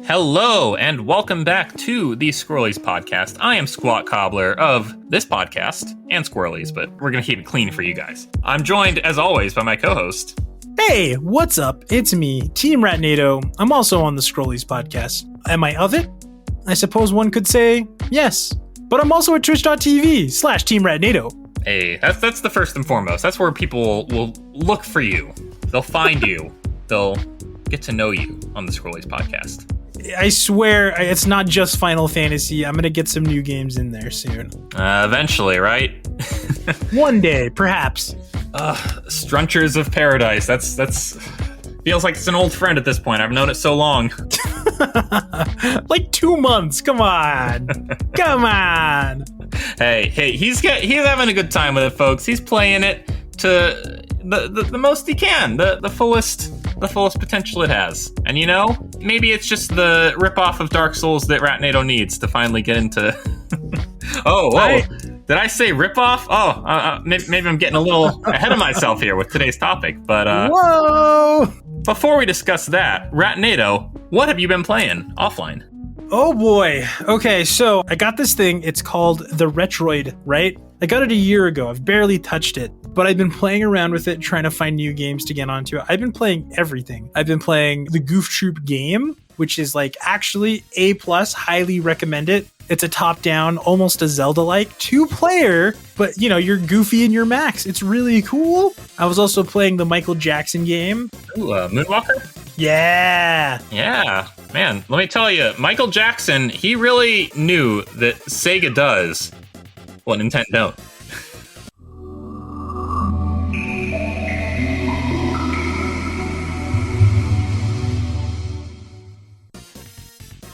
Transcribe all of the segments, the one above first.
Hello, and welcome back to the Squirrelies podcast. I am SqatCobblr of this podcast and Squirrelies, but we're going to keep it clean for you guys. I'm joined, as always, by my co-host. Hey, what's up? It's me, TeamRatnado. I'm also on the Squirrelies podcast. Am I of it? I suppose one could say yes. But I'm also at twitch.tv/TeamRatnado. Hey, that's the first and foremost. That's where people will look for you. They'll find you. They'll get to know you on the Squirrelies podcast. I swear, it's not just Final Fantasy. I'm going to get some new games in there soon. Eventually, right? One day, perhaps. Strunchers of Paradise. That's feels like it's an old friend at this point. I've known it so long. Like 2 months. Come on. Come on. Hey, he's having a good time with it, folks. He's playing it to the most he can, the fullest potential it has. And you know, maybe it's just the ripoff of Dark Souls that Ratnado needs to finally get into. Did I say ripoff? Maybe I'm getting a little ahead of myself here with today's topic. But whoa! Before we discuss that, Ratnado, what have you been playing offline? Oh boy. Okay, so I got this thing. It's called the Metroid, right? I got it a year ago. I've barely touched it, but I've been playing around with it, trying to find new games to get onto. I've been playing everything. I've been playing the Goof Troop game, which is like actually A+, highly recommend it. It's a top-down, almost a Zelda-like 2-player, but you know, you're Goofy and you're Max. It's really cool. I was also playing the Michael Jackson game. Ooh, Moonwalker? Yeah. Yeah. Man, let me tell you, Michael Jackson, he really knew that Sega does what Nintendo don't.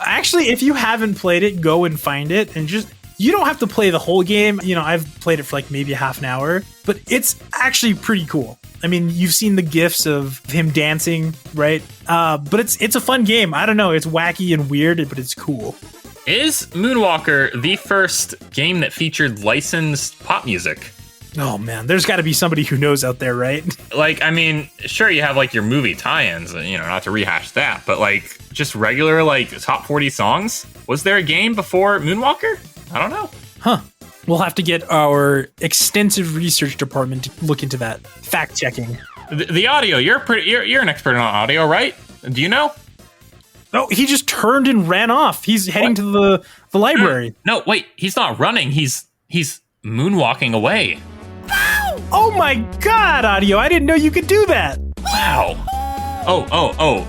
Actually, if you haven't played it, go and find it, and you don't have to play the whole game. You know, I've played it for like maybe a half an hour, but it's actually pretty cool. I mean, you've seen the GIFs of him dancing, right? But it's a fun game. I don't know. It's wacky and weird, but it's cool. Is Moonwalker the first game that featured licensed pop music? Oh man, there's got to be somebody who knows out there, right? Like, I mean, sure, you have like your movie tie-ins, you know, not to rehash that, but like just regular like top 40 songs. Was there a game before Moonwalker? I don't know. Huh. We'll have to get our extensive research department to look into that. Fact checking. The audio, you're an expert on audio, right? Do you know? Oh, he just turned and ran off. He's heading to the library. No, wait, he's not running. He's moonwalking away. Oh my god, Audio, I didn't know you could do that. Wow. Oh.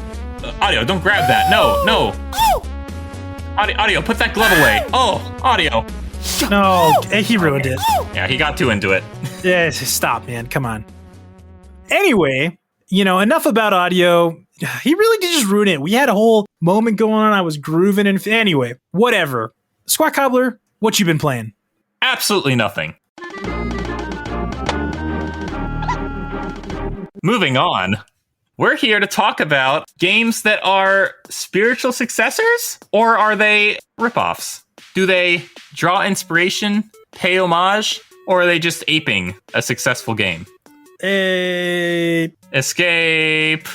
Audio, don't grab that. No. Audio, put that glove away. Oh, Audio. No, he ruined it. Yeah, he got too into it. Yeah, stop, man. Come on. Anyway, you know, enough about Audio. He really did just ruin it. We had a whole moment going on. I was grooving and anyway, whatever. SqatCobblr, what you been playing? Absolutely nothing. Moving on, we're here to talk about games that are spiritual successors, or are they ripoffs? Do they draw inspiration, pay homage, or are they just aping a successful game? Escape.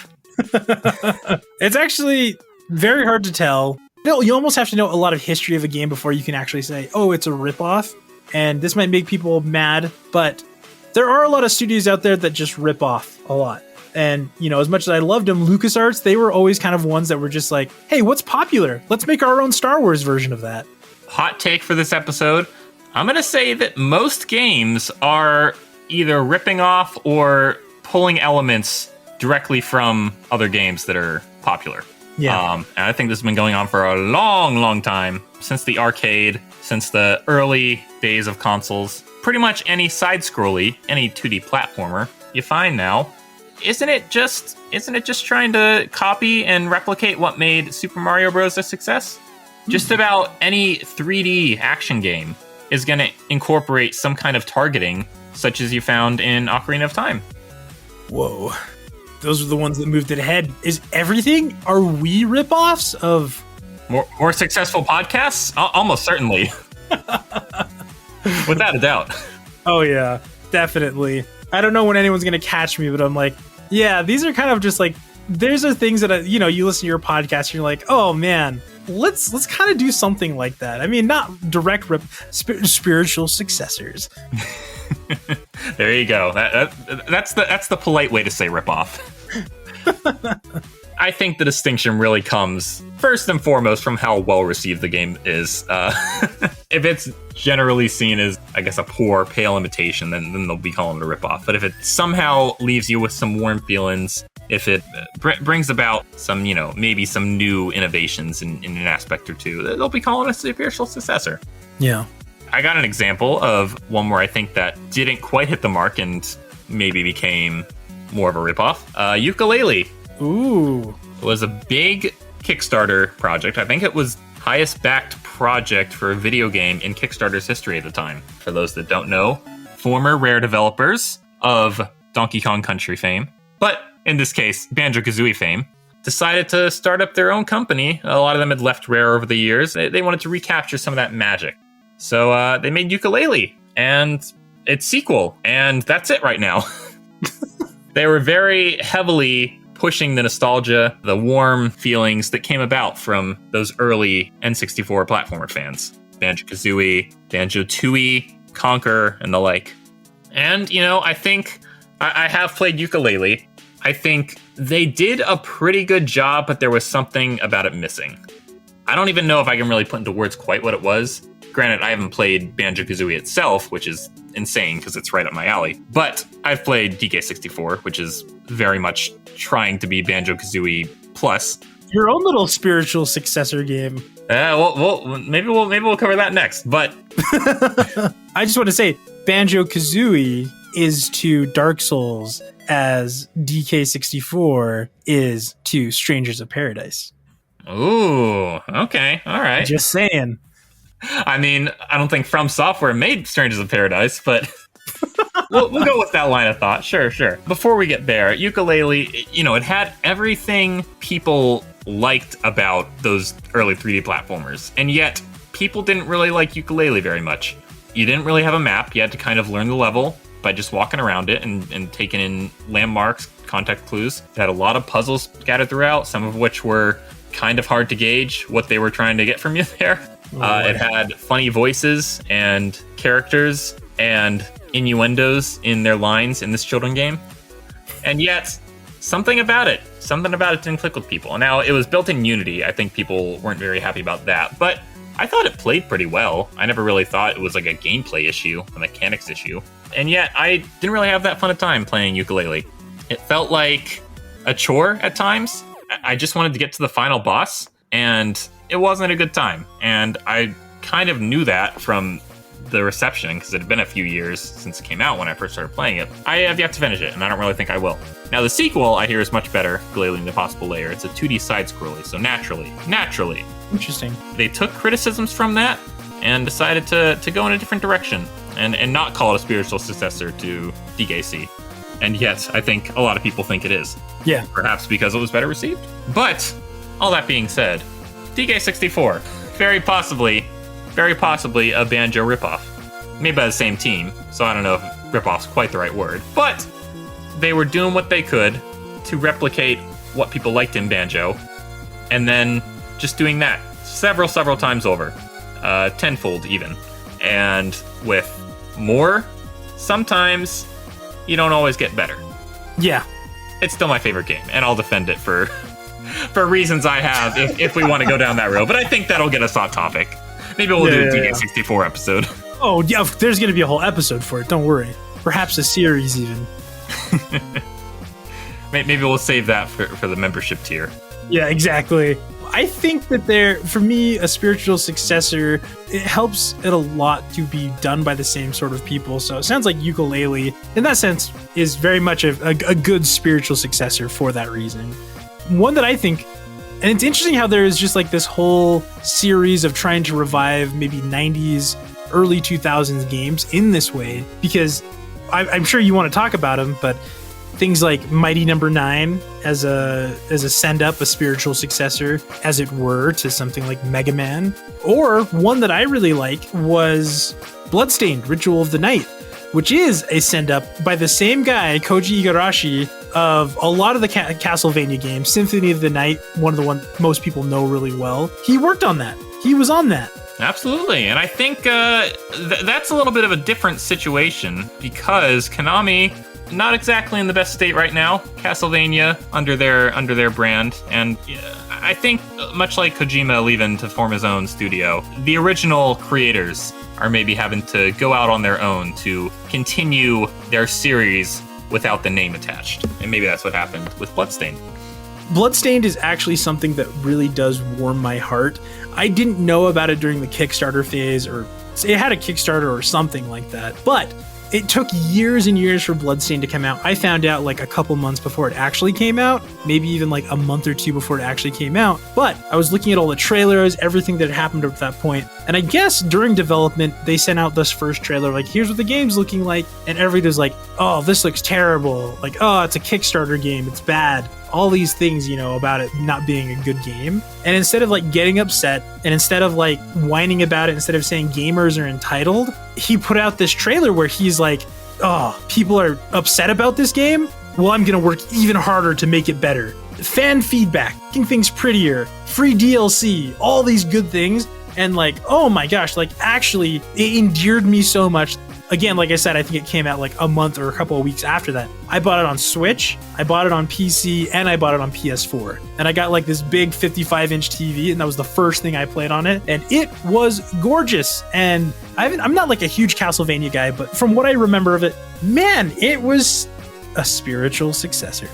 It's actually very hard to tell. You almost have to know a lot of history of a game before you can actually say, oh, it's a ripoff. And this might make people mad, but there are a lot of studios out there that just rip off a lot. And, you know, as much as I loved them, LucasArts, they were always kind of ones that were just like, hey, what's popular? Let's make our own Star Wars version of that. Hot take for this episode. I'm going to say that most games are either ripping off or pulling elements directly from other games that are popular. Yeah. And I think this has been going on for a long, long time. Since the arcade, since the early days of consoles. Pretty much any side-scrolly, any 2D platformer you find now, isn't it just trying to copy and replicate what made Super Mario Bros. A success? Just about any 3D action game is going to incorporate some kind of targeting, such as you found in Ocarina of Time. Whoa. Those are the ones that moved it ahead. Is everything? Are we ripoffs of... More successful podcasts? Almost certainly. Without a doubt. Oh, yeah. Definitely. I don't know when anyone's going to catch me, but I'm like, yeah, these are kind of just like there's are things that you listen to your podcast and you're like, oh man, let's kind of do something like that. I mean, not direct spiritual successors. There you go. That's the polite way to say ripoff. I think the distinction really comes first and foremost from how well received the game is. If it's generally seen as, I guess, a poor, pale imitation, then they'll be calling it a ripoff. But if it somehow leaves you with some warm feelings, if it brings about some, maybe some new innovations in an aspect or two, they'll be calling it a spiritual successor. Yeah. I got an example of one where I think that didn't quite hit the mark and maybe became more of a ripoff. Yooka-Laylee. Ooh. It was a big Kickstarter project. I think it was highest backed project for a video game in Kickstarter's history at the time. For those that don't know, former Rare developers of Donkey Kong Country fame, but in this case, Banjo-Kazooie fame, decided to start up their own company. A lot of them had left Rare over the years. They wanted to recapture some of that magic. So they made Yooka-Laylee and its sequel, and that's it right now. They were very heavily pushing the nostalgia, the warm feelings that came about from those early N64 platformer fans. Banjo-Kazooie, Banjo-Tooie, Conquer, and the like. And, I think I have played Yooka-Laylee. I think they did a pretty good job, but there was something about it missing. I don't even know if I can really put into words quite what it was. Granted, I haven't played Banjo-Kazooie itself, which is insane because it's right up my alley. But I've played DK64, which is very much trying to be Banjo-Kazooie Plus. Your own little spiritual successor game. Maybe we'll cover that next. But I just want to say, Banjo-Kazooie is to Dark Souls as DK64 is to Strangers of Paradise. Ooh, okay, all right. Just saying. I mean, I don't think From Software made Strangers of Paradise, but we'll go with that line of thought. Sure. Before we get there, Yooka-Laylee, it had everything people liked about those early 3D platformers, and yet people didn't really like Yooka-Laylee very much. You didn't really have a map. You had to kind of learn the level by just walking around it and taking in landmarks, context clues. It had a lot of puzzles scattered throughout, some of which were kind of hard to gauge what they were trying to get from you there. It had funny voices and characters and innuendos in their lines in this children game. And yet, something about it didn't click with people. Now, it was built in Unity. I think people weren't very happy about that. But I thought it played pretty well. I never really thought it was like a gameplay issue, a mechanics issue. And yet, I didn't really have that fun a time playing Yooka-Laylee. It felt like a chore at times. I just wanted to get to the final boss, and it wasn't a good time. And I kind of knew that from the reception, because it had been a few years since it came out when I first started playing it. I have yet to finish it, and I don't really think I will. Now, the sequel, I hear, is much better, Yooka-Laylee: The Impossible Lair. It's a 2D side-scrolly, so naturally. Interesting. They took criticisms from that and decided to go in a different direction and not call it a spiritual successor to DKC. And yet, I think a lot of people think it is. Yeah. Perhaps because it was better received. But, all that being said, DK64, very possibly a Banjo ripoff. Made by the same team, so I don't know if ripoff's quite the right word. But they were doing what they could to replicate what people liked in Banjo, and then just doing that several times over. Tenfold even. And with more, sometimes you don't always get better. Yeah. It's still my favorite game, and I'll defend it for reasons I have if we want to go down that road. But I think that'll get us off topic. Maybe we'll do a DK64 episode. Oh, yeah, there's going to be a whole episode for it. Don't worry. Perhaps a series even. Maybe we'll save that for the membership tier. Yeah, exactly. I think that for me, a spiritual successor, it helps it a lot to be done by the same sort of people. So it sounds like Yooka-Laylee, in that sense, is very much a good spiritual successor for that reason. One that I think, and it's interesting how there is just like this whole series of trying to revive maybe 90s, early 2000s games in this way, because I'm sure you want to talk about them, but things like Mighty Number 9 as a send up, a spiritual successor, as it were, to something like Mega Man. Or one that I really like was Bloodstained: Ritual of the Night, which is a send up by the same guy, Koji Igarashi, of a lot of the Castlevania games. Symphony of the Night, one of the ones most people know really well. He worked on that. He was on that. Absolutely, and I think that's a little bit of a different situation because Konami not exactly in the best state right now. Castlevania under their brand, and I think much like Kojima leaving to form his own studio, the original creators are maybe having to go out on their own to continue their series without the name attached, and maybe that's what happened with Bloodstained. Bloodstained is actually something that really does warm my heart. I didn't know about it during the Kickstarter phase, or it had a Kickstarter or something like that, but it took years and years for Bloodstained to come out. I found out like a couple months before it actually came out, maybe even like a month or two before it actually came out. But I was looking at all the trailers, everything that had happened at that point. And I guess during development, they sent out this first trailer, like, here's what the game's looking like. And everybody was like, oh, this looks terrible. Like, oh, it's a Kickstarter game. It's bad. All these things, about it not being a good game. And instead of like getting upset and instead of like whining about it, instead of saying gamers are entitled, he put out this trailer where he's like, oh, people are upset about this game? Well, I'm going to work even harder to make it better. Fan feedback, making things prettier, free DLC, all these good things. And like, oh my gosh, like actually it endeared me so much. Again, like I said, I think it came out like a month or a couple of weeks after that. I bought it on Switch, I bought it on PC, and I bought it on PS4. And I got like this big 55-inch TV, and that was the first thing I played on it. And it was gorgeous. And I'm not like a huge Castlevania guy, but from what I remember of it, man, it was a spiritual successor.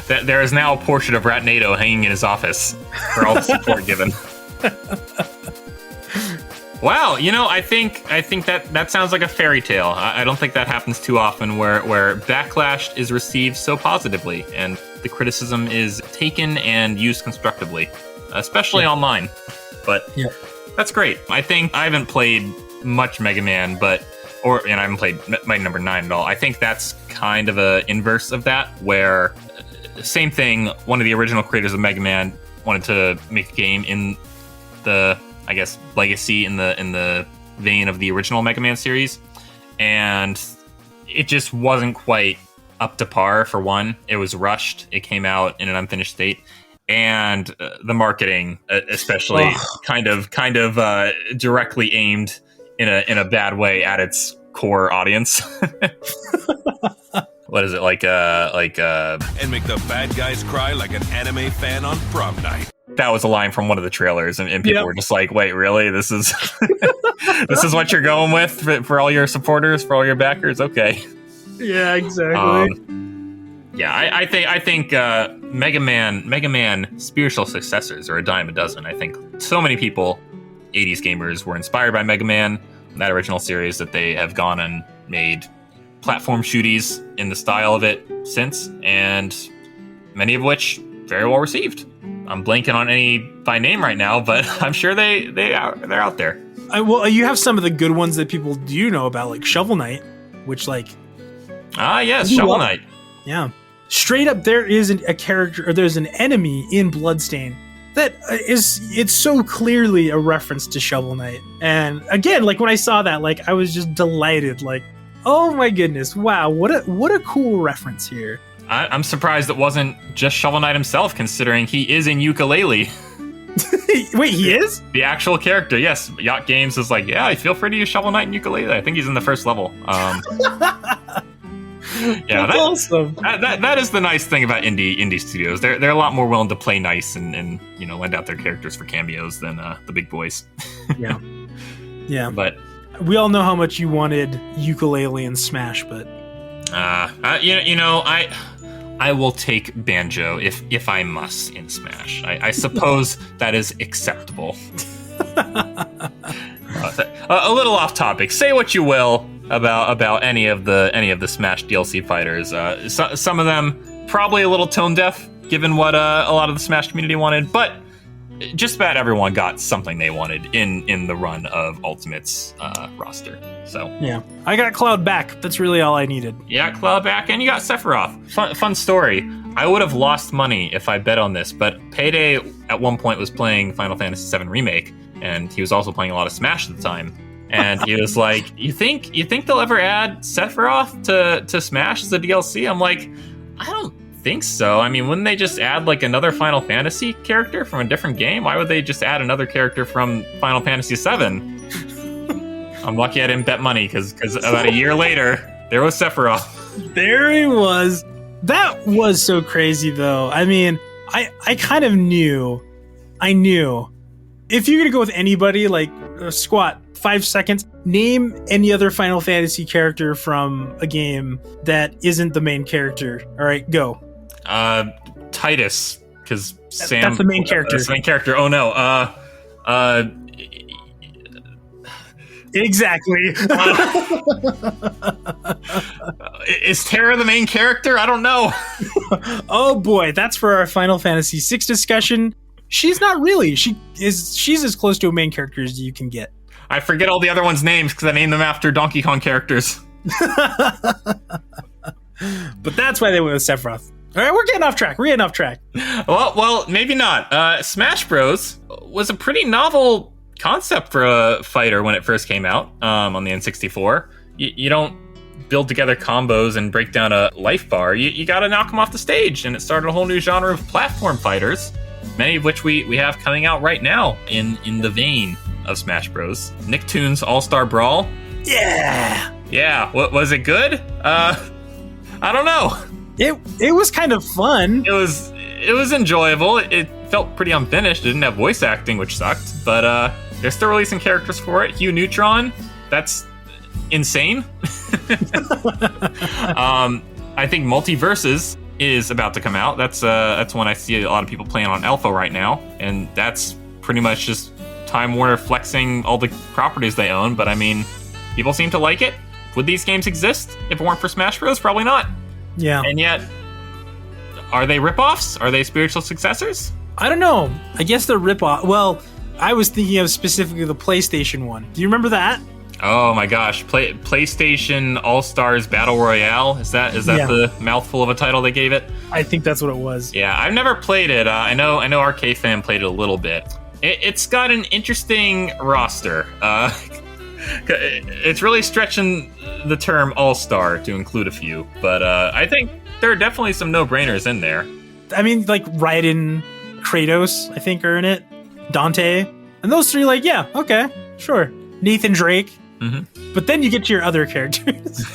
There is now a portrait of Ratnado hanging in his office for all the support given. Wow, I think that sounds like a fairy tale. I don't think that happens too often where backlash is received so positively and the criticism is taken and used constructively, especially online. But that's great. I think I haven't played much Mega Man, and I haven't played Mighty Number 9 at all. I think that's kind of a inverse of that, where same thing, one of the original creators of Mega Man wanted to make a game in the, I guess, legacy in the vein of the original Mega Man series, and it just wasn't quite up to par. For one, it was rushed. It came out in an unfinished state, and the marketing, especially, kind of directly aimed in a bad way at its core audience. What is it like? And make the bad guys cry like an anime fan on prom night. That was a line from one of the trailers, and people were just like, "Wait, really? This is this is what you're going with for all your supporters, for all your backers?" Okay. Yeah, exactly. I think Mega Man spiritual successors are a dime a dozen. I think so many people, 80s gamers, were inspired by Mega Man, that original series, that they have gone and made platform shooties in the style of it since, and many of which very well received. I'm blanking on any by name right now, but I'm sure they're out there. Well, you have some of the good ones that people do know about, like Shovel Knight, which like... Yes, Shovel Knight. Yeah. Straight up, there is a character, or there's an enemy in Bloodstained that it's so clearly a reference to Shovel Knight. And again, like when I saw that, like I was just delighted, like, oh my goodness, wow, what a cool reference here. I'm surprised it wasn't just Shovel Knight himself, considering he is in Yooka-Laylee. Wait, he is? The actual character, yes. Yacht Games is like, yeah, feel free to use Shovel Knight and Yooka-Laylee. I think he's in the first level. That's awesome. That is the nice thing about indie studios. They're a lot more willing to play nice and lend out their characters for cameos than the big boys. Yeah. But we all know how much you wanted Yooka-Laylee in Smash, but I will take Banjo if I must in Smash. I suppose that is acceptable. A little off topic. Say what you will about any of the Smash DLC fighters. Some of them probably a little tone deaf, given what a lot of the Smash community wanted, but just about everyone got something they wanted in the run of Ultimate's roster. So yeah, I got Cloud back. That's really all I needed. Yeah, Cloud back, and you got Sephiroth. Fun story. I would have lost money if I bet on this, but Payday at one point was playing Final Fantasy VII Remake, and he was also playing a lot of Smash at the time. And he was like, "You think they'll ever add Sephiroth to Smash as a DLC?" I'm like, I think so. I mean, wouldn't they just add like another Final Fantasy character from a different game? Why would they just add another character from Final Fantasy VII? I'm lucky I didn't bet money because about a year later, there was Sephiroth. There he was. That was so crazy, though. I mean, I kind of knew. I knew. If you're going to go with anybody, like Sqat, 5 seconds, name any other Final Fantasy character from a game that isn't the main character. All right, go. Titus, because Sam... That's the main character. That's the main character. Oh, no. Exactly. Is Terra the main character? I don't know. Oh boy, that's for our Final Fantasy VI discussion. She's not really. She's as close to a main character as you can get. I forget all the other ones' names because I named them after Donkey Kong characters. But that's why they went with Sephiroth. All right, we're getting off track. Well, maybe not. Smash Bros. Was a pretty novel concept for a fighter when it first came out on the N64. You don't build together combos and break down a life bar. You gotta knock them off the stage, and it started a whole new genre of platform fighters, many of which we have coming out right now in the vein of Smash Bros. Nicktoons All-Star Brawl. Yeah. What was it good? I don't know. It was kind of fun. It was enjoyable. It felt pretty unfinished. It didn't have voice acting, which sucked, but they're still releasing characters for it. Hugh Neutron, that's insane. I think Multiverses is about to come out. That's one I see a lot of people playing on alpha right now, and that's pretty much just Time Warner flexing all the properties they own. But I mean, people seem to like it. Would these games exist if it weren't for Smash Bros? Probably not. Yeah. And yet, are they ripoffs? Are they spiritual successors? I don't know. I guess they're ripoff. Well, I was thinking of specifically the PlayStation one. Do you remember that? Oh my gosh, PlayStation All-Stars Battle Royale. Is that the mouthful of a title they gave it? I think that's what it was. Yeah, I've never played it. I know Arcade Fan played it a little bit. It's got an interesting roster. It's really stretching the term All-Star to include a few, but I think there are definitely some no-brainers in there. I mean, like Raiden, Kratos, I think are in it. Dante, and those three, like, yeah, okay, sure. Nathan Drake, but then you get to your other characters.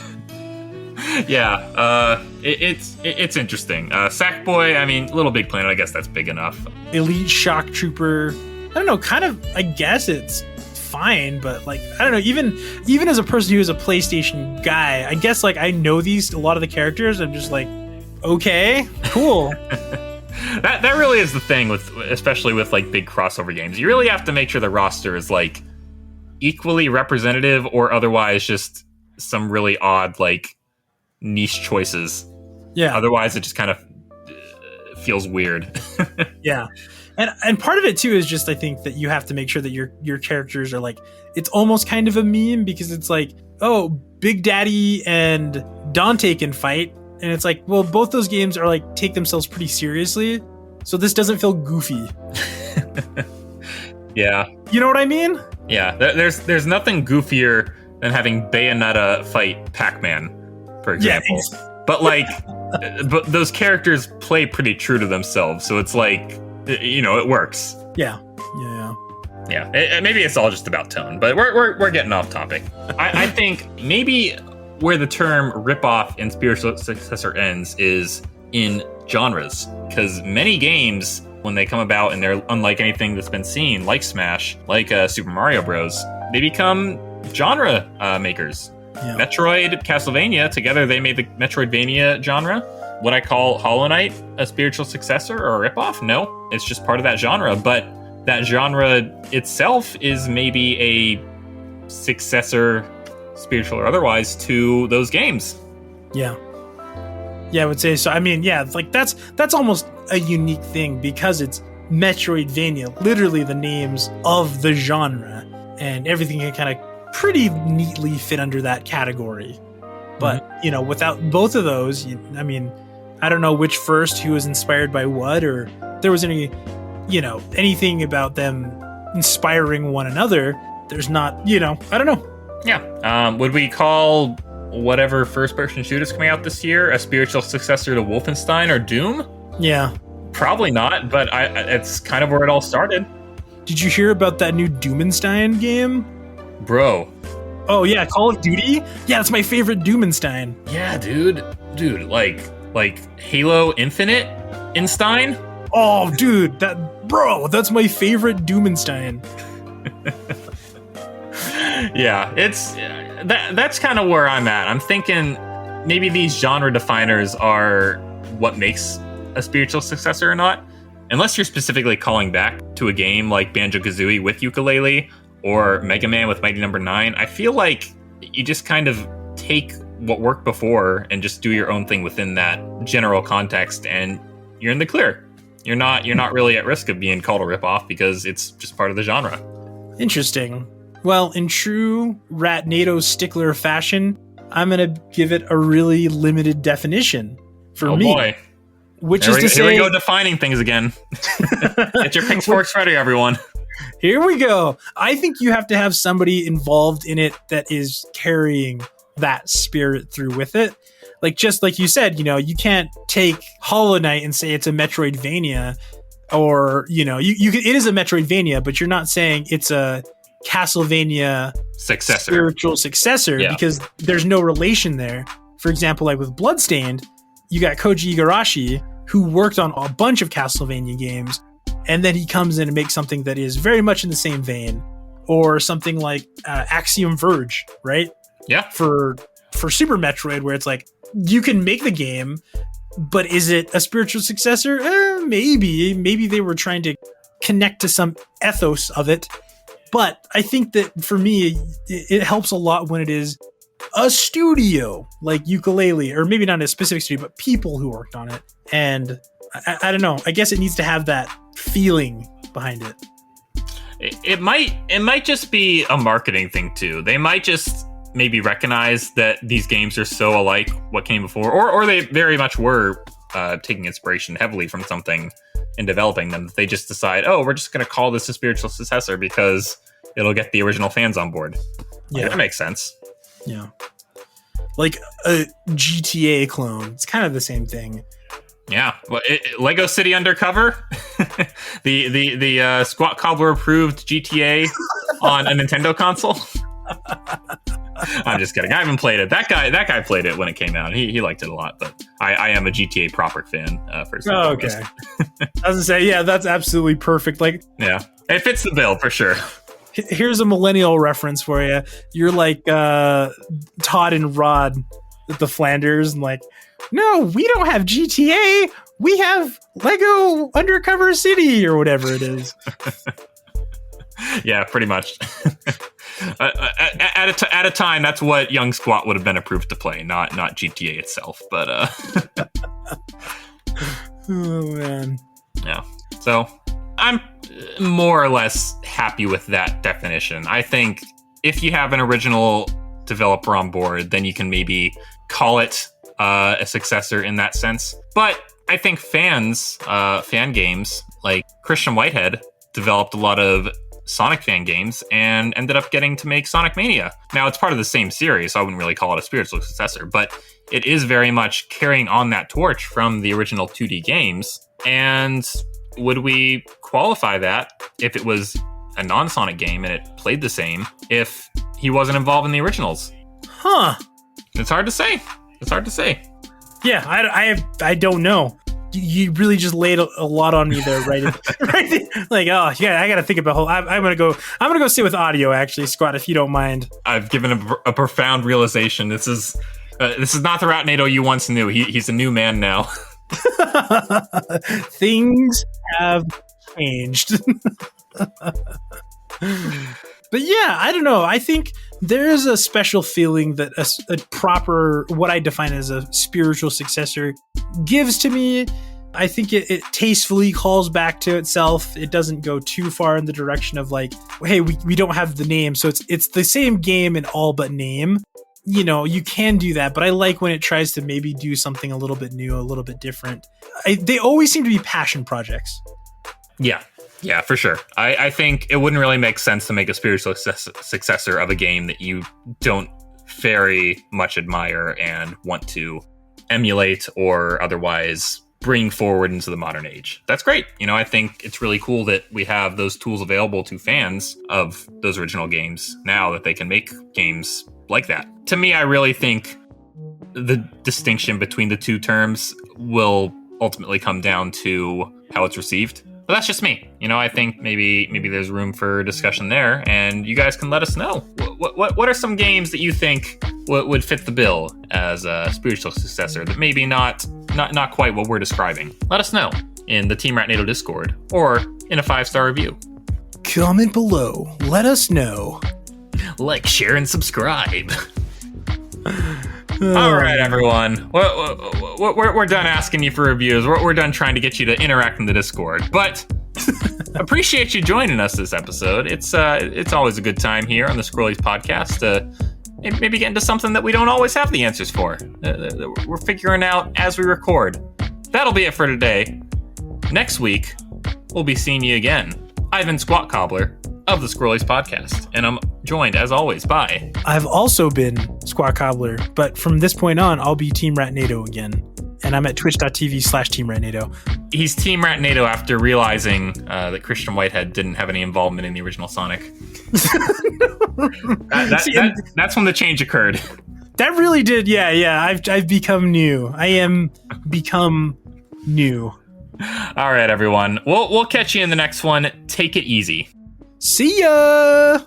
Yeah, it's interesting. Sackboy, I mean, Little Big Planet, I guess that's big enough. Elite Shock Trooper, I don't know, kind of, I guess it's fine, but like, I don't know, even as a person who is a PlayStation guy, I guess like I know a lot of the characters. I'm just like, okay, cool. That really is the thing especially with like big crossover games. You really have to make sure the roster is like equally representative, or otherwise just some really odd like niche choices. Yeah. Otherwise, it just kind of feels weird. Yeah. And part of it too is just, I think that you have to make sure that your characters are like, it's almost kind of a meme, because it's like, oh, Big Daddy and Dante can fight. And it's like, well, both those games are like, take themselves pretty seriously. So this doesn't feel goofy. Yeah. You know what I mean? Yeah. There's nothing goofier than having Bayonetta fight Pac-Man, for example. Yeah. But like, but those characters play pretty true to themselves. So it's like, it works. Yeah. Maybe it's all just about tone, but we're getting off topic. I think maybe where the term ripoff and spiritual successor ends is in genres, because many games, when they come about and they're unlike anything that's been seen, like Smash, like Super Mario Bros., they become genre makers. Yeah. Metroid, Castlevania, together they made the Metroidvania genre. Would I call Hollow Knight a spiritual successor or a ripoff? No, it's just part of that genre, but that genre itself is maybe a successor, spiritual or otherwise, to those games. Yeah, I would say so. I mean, yeah, like that's almost a unique thing, because it's Metroidvania, literally the names of the genre, and everything can kind of pretty neatly fit under that category. But without both of those, I mean, I don't know which first, who was inspired by what, or there was any, anything about them inspiring one another. There's not, I don't know. Yeah. Would we call whatever first-person shooters coming out this year a spiritual successor to Wolfenstein or Doom? Yeah. Probably not, but it's kind of where it all started. Did you hear about that new Doomenstein game? Bro. Oh yeah, Call of Duty? Yeah, that's my favorite Doomenstein. Yeah, dude, like Halo Infinite Einstein. Oh, dude, that's my favorite Doomenstein. Yeah, that's kind of where I'm at. I'm thinking maybe these genre definers are what makes a spiritual successor or not. Unless you're specifically calling back to a game like Banjo-Kazooie with Yooka-Laylee or Mega Man with Mighty Number 9, I feel like you just kind of take what worked before and just do your own thing within that general context, and you're in the clear. You're not really at risk of being called a ripoff because it's just part of the genre. Interesting. Well, in true Ratnado stickler fashion, I'm going to give it a really limited definition for me. Oh boy. Which is to say... Here we go defining things again. Get your pink forks ready, everyone. Here we go. I think you have to have somebody involved in it that is carrying that spirit through with it. Like, just like you said, you can't take Hollow Knight and say it's a Metroidvania, or, it is a Metroidvania, but you're not saying it's a Castlevania spiritual successor, because there's no relation there. For example, like with Bloodstained, you got Koji Igarashi, who worked on a bunch of Castlevania games, and then he comes in and makes something that is very much in the same vein, or something like Axiom Verge, right? Yeah. For Super Metroid, where it's like, you can make the game, but is it a spiritual successor? Maybe they were trying to connect to some ethos of it. But I think that for me, it helps a lot when it is a studio like Yooka-Laylee, or maybe not a specific studio, but people who worked on it. And I don't know. I guess it needs to have that feeling behind it. It might just be a marketing thing too. They might just maybe recognize that these games are so alike what came before, or they very much were taking inspiration heavily from something in developing them. They just decide, we're just going to call this a spiritual successor because it'll get the original fans on board. Yeah, that makes sense. Yeah, like a GTA clone. It's kind of the same thing. Yeah, well, Lego City Undercover, the SqatCobblr approved GTA on a Nintendo console. I'm just kidding. I haven't played it. That guy played it when it came out. He liked it a lot, but I am a GTA proper fan. First. Oh, okay. I was gonna say, yeah, that's absolutely perfect. Like, yeah, it fits the bill for sure. Here's a millennial reference for you. You're like Todd and Rod at the Flanders, and like, no, we don't have GTA. We have Lego Undercover City or whatever it is. Yeah, pretty much. At a time, that's what young Sqat would have been approved to play, not GTA itself. But oh man, yeah. So I'm more or less happy with that definition. I think if you have an original developer on board, then you can maybe call it a successor in that sense. But I think fan games like Christian Whitehead developed a lot of Sonic fan games and ended up getting to make Sonic Mania. Now, it's part of the same series, so I wouldn't really call it a spiritual successor, but it is very much carrying on that torch from the original 2D games. And would we qualify that if it was a non-Sonic game and it played the same if he wasn't involved in the originals? Huh. It's hard to say. Yeah, I don't know. You really just laid a lot on me there, right? Right? Like, oh yeah, I got to think about. I'm gonna go sit with audio, actually, Sqat, if you don't mind. I've given a profound realization. This is not the Ratnado you once knew. He's a new man now. Things have changed. But yeah, I don't know. I think there's a special feeling that a proper, what I define as a spiritual successor, gives to me. I think it tastefully calls back to itself. It doesn't go too far in the direction of like, hey, we don't have the name, so it's the same game in all but name. You can do that, but I like when it tries to maybe do something a little bit new, a little bit different. They always seem to be passion projects. Yeah, for sure. I think it wouldn't really make sense to make a spiritual successor of a game that you don't very much admire and want to emulate or otherwise bring forward into the modern age. That's great. I think it's really cool that we have those tools available to fans of those original games now, that they can make games like that. To me, I really think the distinction between the two terms will ultimately come down to how it's received. But that's just me. I think maybe there's room for discussion there, and you guys can let us know. What are some games that you think would fit the bill as a spiritual successor that maybe not quite what we're describing? Let us know in the TeamRatnado Discord or in a 5-star review. Comment below. Let us know. Like, share, and subscribe. All right, everyone. We're done asking you for reviews. We're done trying to get you to interact in the Discord. But appreciate you joining us this episode. It's always a good time here on the Scrollies podcast to maybe get into something that we don't always have the answers for. We're figuring out as we record. That'll be it for today. Next week, we'll be seeing you again. I've been SqatCobblr of the Scrollies podcast, and I'm joined, as always, by... I've also been SqatCobblr, but from this point on, I'll be TeamRatnado again. And I'm at twitch.tv/TeamRatnado. He's TeamRatnado after realizing that Christian Whitehead didn't have any involvement in the original Sonic. That's when the change occurred. That really did, yeah. I've become new. I am become new. All right, everyone. We'll catch you in the next one. Take it easy. See ya!